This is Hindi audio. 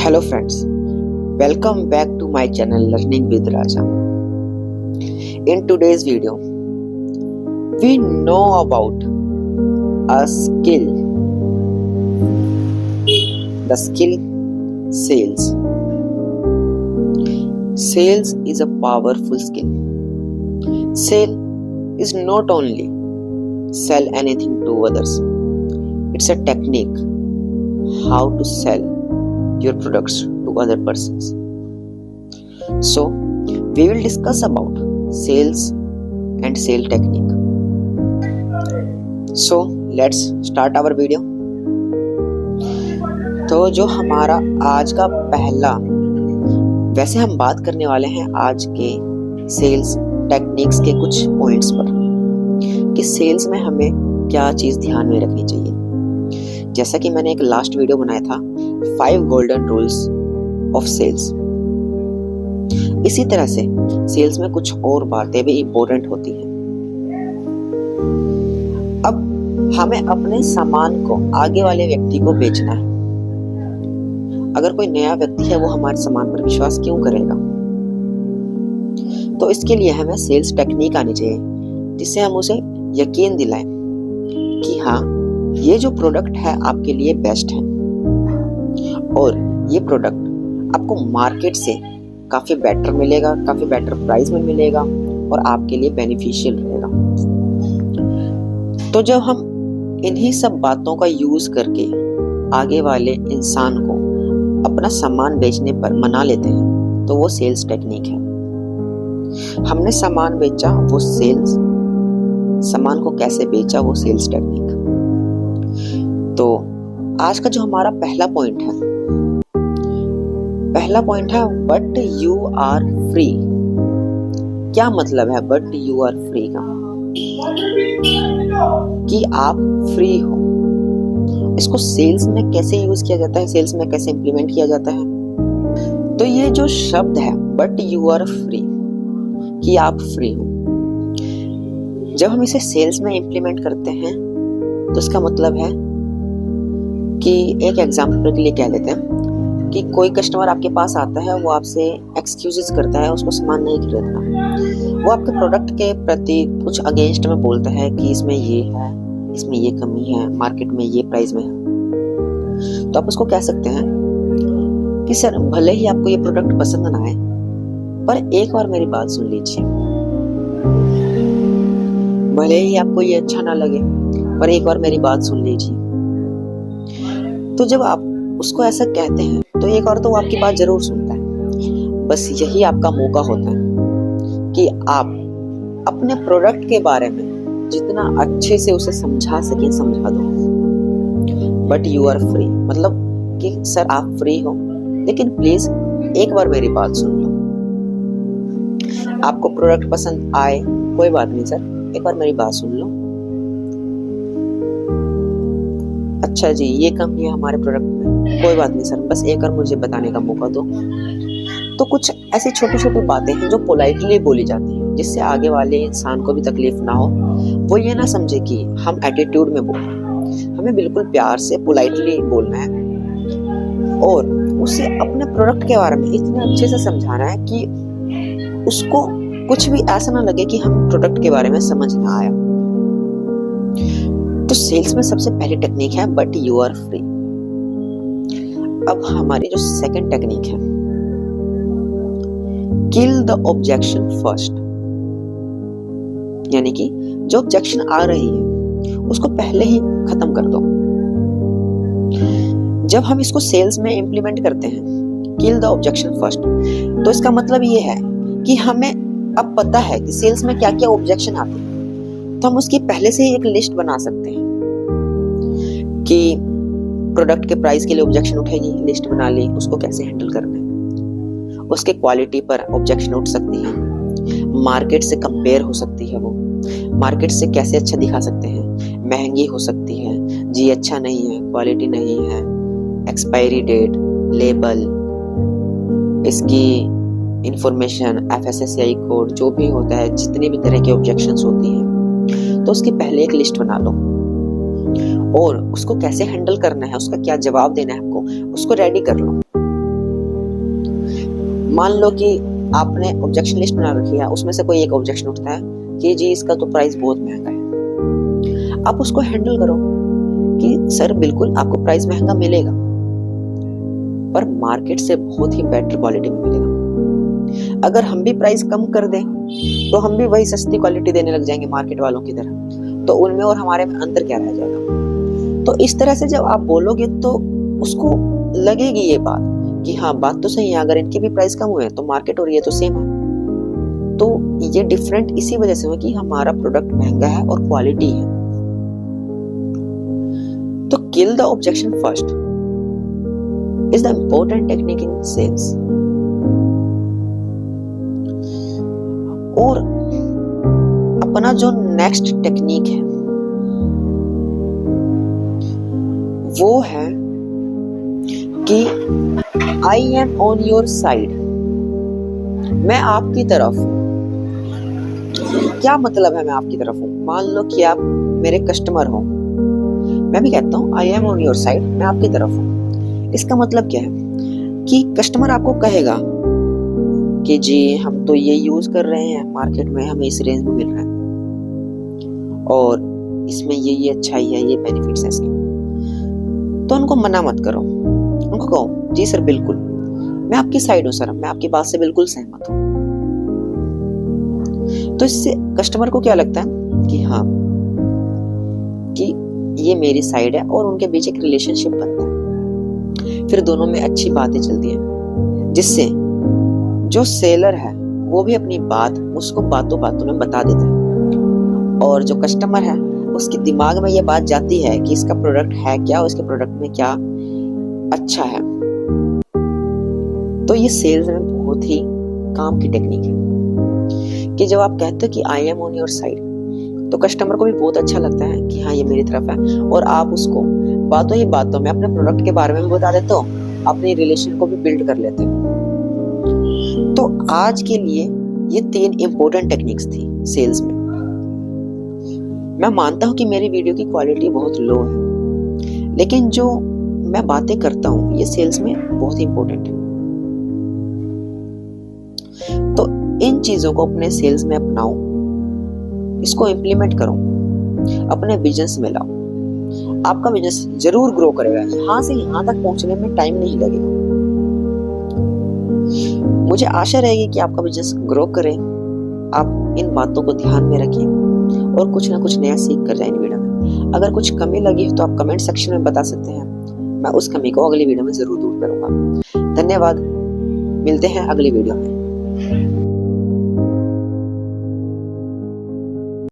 Hello friends, welcome back to my channel Learning with Raja. In today's video, we know about a skill, the skill sales. Sales is a powerful skill. Sale is not only sell anything to others, it's a technique how to sell your products to other persons. So we will discuss about sales and sale technique. So let's start our video. तो जो हमारा आज का पहला, वैसे हम बात करने वाले हैं आज के सेल्स टेक्निक्स के कुछ पॉइंट्स पर कि सेल्स में हमें क्या चीज़ ध्यान में रखनी चाहिए। जैसा कि मैंने एक लास्ट वीडियो बनाया था 5 गोल्डन रूल्स ऑफ सेल्स, इसी तरह से सेल्स में कुछ और बातें भी इम्पोर्टेंट होती हैं। अब हमें अपने सामान को आगे वाले व्यक्ति को बेचना है। अगर कोई नया व्यक्ति है वो हमारे सामान पर विश्वास क्यों करेगा? तो इसके लिए हमें सेल्स टेक्निक आनी चाहिए जिससे हम उसे यकीन दिलाएं कि हाँ, ये जो प्रोडक्ट है आपके लिए बेस्ट है और ये प्रोडक्ट आपको मार्केट से काफ़ी बेटर मिलेगा, काफ़ी बेटर प्राइस में मिलेगा और आपके लिए बेनिफिशियल रहेगा। तो जब हम इन्हीं सब बातों का यूज़ करके आगे वाले इंसान को अपना सामान बेचने पर मना लेते हैं तो वो सेल्स टेक्निक है। हमने सामान बेचा, वो सेल्स, सामान को कैसे बेचा, वो सेल्स टेक्निक। तो आज का जो हमारा पहला पॉइंट है बट यू आर फ्री। क्या मतलब है बट यू आर फ्री का? कि आप फ्री हो। इसको सेल्स में कैसे यूज किया जाता है, सेल्स में कैसे इंप्लीमेंट किया जाता है? तो ये जो शब्द है बट यू आर फ्री, कि आप फ्री हो, जब हम इसे सेल्स में इंप्लीमेंट करते हैं तो इसका मतलब है कि एक एग्जांपल के लिए कह लेते हैं कि कोई कस्टमर आपके पास आता है, वो आपसे एक्सक्यूजेस करता है, उसको सामान नहीं खरीदना, वो आपके प्रोडक्ट के प्रति कुछ अगेंस्ट में बोलता है कि इसमें ये है, इसमें ये कमी है, मार्केट में ये प्राइस में है। तो आप उसको कह सकते हैं कि सर, भले ही आपको ये प्रोडक्ट पसंद ना आए पर एक बार मेरी बात सुन लीजिए। भले ही आपको ये अच्छा ना लगे पर एक बार मेरी बात सुन लीजिए। तो जब आप उसको ऐसा कहते हैं तो एक और तो वो आपकी बात जरूर सुनता है। बस यही आपका मौका होता है कि आप अपने प्रोडक्ट के बारे में जितना अच्छे से उसे समझा सकें समझा दो। बट यू आर फ्री मतलब कि सर आप फ्री हो, लेकिन प्लीज एक बार मेरी बात सुन लो। आपको प्रोडक्ट पसंद आए कोई बात नहीं सर, एक बार मेरी बात सुन लो। अच्छा जी, ये कमी है हमारे प्रोडक्ट में, कोई बात नहीं सर, बस एक बार मुझे बताने का मौका दो। तो कुछ ऐसी छोटी छोटी बातें हैं जो पोलाइटली बोली जाती हैं जिससे आगे वाले इंसान को भी तकलीफ ना हो, वो ये ना समझे कि हम एटीट्यूड में बोल रहे हैं। हमें बिल्कुल प्यार से पोलाइटली बोलना है और उसे अपने प्रोडक्ट के बारे में इतने अच्छे से समझाना है कि उसको कुछ भी ऐसा ना लगे कि हम प्रोडक्ट के बारे में समझ ना आया। तो सेल्स में सबसे पहली टेक्निक है बट यू आर फ्री। अब हमारी जो सेकंड टेक्निक है, किल द ऑब्जेक्शन फर्स्ट, यानी कि जो ऑब्जेक्शन आ रही है उसको पहले ही खत्म कर दो। जब हम इसको सेल्स में इंप्लीमेंट करते हैं किल द ऑब्जेक्शन फर्स्ट, तो इसका मतलब ये है कि हमें अब पता है कि सेल्स में क्या क्या ऑब्जेक्शन आते हैं, तो हम उसकी पहले से ही एक लिस्ट बना सकते हैं कि प्रोडक्ट के प्राइस के लिए ऑब्जेक्शन उठेगी, लिस्ट बना ली, उसको कैसे हैंडल करना है। उसके क्वालिटी पर ऑब्जेक्शन उठ सकती है, मार्केट से कंपेयर हो सकती है, वो मार्केट से कैसे अच्छा दिखा सकते हैं, महंगी हो सकती है, जी अच्छा नहीं है, क्वालिटी नहीं है, एक्सपायरी डेट, लेबल, इसकी इंफॉर्मेशन, FSSAI कोड, जो भी होता है, जितनी भी तरह की ऑब्जेक्शंस होती हैं, तो उसकी पहले एक लिस्ट बना लो और उसको कैसे हैंडल करना है, उसका क्या जवाब देना है आपको, उसको रेडी कर लो। मान लो कि आपने ऑब्जेक्शन लिस्ट बना रखी है, उसमें से कोई एक ऑब्जेक्शन उठता है कि जी इसका तो प्राइस बहुत महंगा है। आप उसको हैंडल करो कि सर बिल्कुल आपको प्राइस महंगा मिलेगा, पर मार्केट से बहुत ही बेटर क्वालिटी में मिलेगा। अगर हम भी प्राइस कम कर दें तो हम भी वही सस्ती क्वालिटी देने लग जाएंगे मार्केट वालों की तरह, तो उनमें और हमारे में अंतर क्या रह जाएगा। तो इस तरह से जब आप बोलोगे तो उसको लगेगी ये बात कि हाँ बात तो सही है, अगर इनकी भी प्राइस कम हुए तो मार्केट और ये तो सेम है। तो ये डिफरेंट इसी वजह से हुआ कि हमारा प्रोडक्ट महंगा है और क्वालिटी है। तो kill the objection first is the important technique in sales. और अपना जो नेक्स्ट टेक्निक है वो है कि I am on your side, मैं आपकी तरफ हूं। क्या मतलब है मैं आपकी तरफ हूं? मान लो कि आप मेरे कस्टमर हो, मैं भी कहता हूं आई एम ऑन योर साइड, मैं आपकी तरफ हूं। इसका मतलब क्या है कि कस्टमर आपको कहेगा कि जी हम तो ये यूज कर रहे हैं मार्केट में, हमें इस रेंज में मिल रहा है और इसमें ये अच्छाई है, ये बेनिफिट्स है इसके। तो उनको मना मत करो, उनको कहो जी सर बिल्कुल मैं आपकी साइड हूं सर, मैं आपकी बात से बिल्कुल सहमत हूं। तो इससे कस्टमर को क्या लगता है कि हाँ कि ये मेरी साइड है और उनके बीच एक रिलेशनशिप बनता है, फिर दोनों में अच्छी बातें चलती हैं, जिससे जो सेलर है वो भी अपनी बात उसको बातों बातों में बता देता है और जो कस्टमर है उसके दिमाग में ये बात जाती है कि इसका प्रोडक्ट है क्या और इसके प्रोडक्ट में क्या अच्छा है। तो ये सेल्स में बहुत ही काम की टेक्निक है कि जब आप कहते हो कि I am on your side तो कस्टमर को भी बहुत अच्छा लगता है कि हाँ ये मेरी तरफ है, और आप उसको बातों ही बातों में अपने प्रोडक्ट के बारे में भी बता देते हो, अपनी रिलेशन को भी बिल्ड कर लेते हो। तो आज के लिए ये 3 इंपॉर्टेंट टेक्निक्स थी सेल्स में। मैं मानता हूं कि मेरी वीडियो की क्वालिटी बहुत लो है, लेकिन जो मैं बातें करता हूं ये सेल्स में बहुत ही इंपॉर्टेंट है। तो इन चीजों को अपने सेल्स में अपनाओ, इसको इम्प्लीमेंट करो, अपने बिजनेस में लाओ। आपका बिजनेस जरूर ग्रो करेगा, यहां से यहां तक पहुंचने में टाइम नहीं लगेगा। मुझे आशा रहेगी कि आपका बिजनेस ग्रो करे। आप इन बातों को ध्यान में रखें और कुछ ना कुछ नया सीख कर जाए इन वीडियो में। अगर कुछ कमी लगी तो आप कमेंट सेक्शन में बता सकते हैं, मैं उस कमी को अगली वीडियो में जरूर दूर करूंगा। धन्यवाद, मिलते हैं अगली वीडियो में।